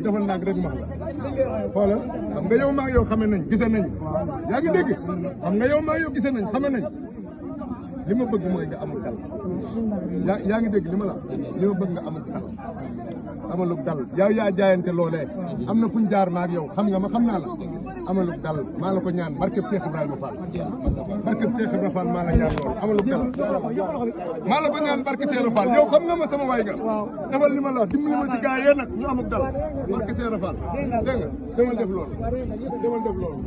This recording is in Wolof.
defal nag rek ma xoolal xam nga yow maa yow xame nañ gise nañ yaa ngi dégg xam nga yow maa yow gise nañ xame nañ li ma bëgg mooy nga amul dal yaa ngi dégg li ma la li ma bëgg nga amul dal amalug dal yow yaa jaayante loolee am na fuñ jaar maag yow xam nga ma xam naa la amalug dal maa la ko ñaan barkeb Cheikh Ibrahima Fall barkeb Cheikh Ibrahima Fall maa la ñaan loolu amalug dal maa la ko ñaan barke Cheikh Fall yow xam nga ma sama waay nga defal li ma la wax dimbali ma ci gaa yee nag ñu amug dal barke Cheikh Fall dégg nga demal def loolu demal def loolu